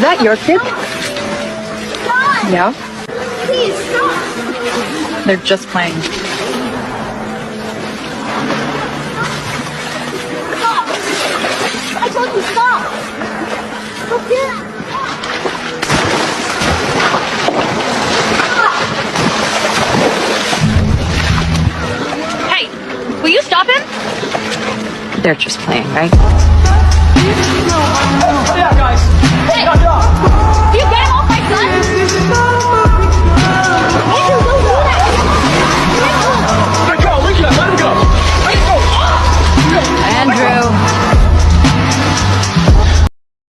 that your kid? Stop! Yeah. Please stop! They're just playing. Stop! I told you stop! Look here! Hey, will you stop him? They're just playing, right? Yeah, guys.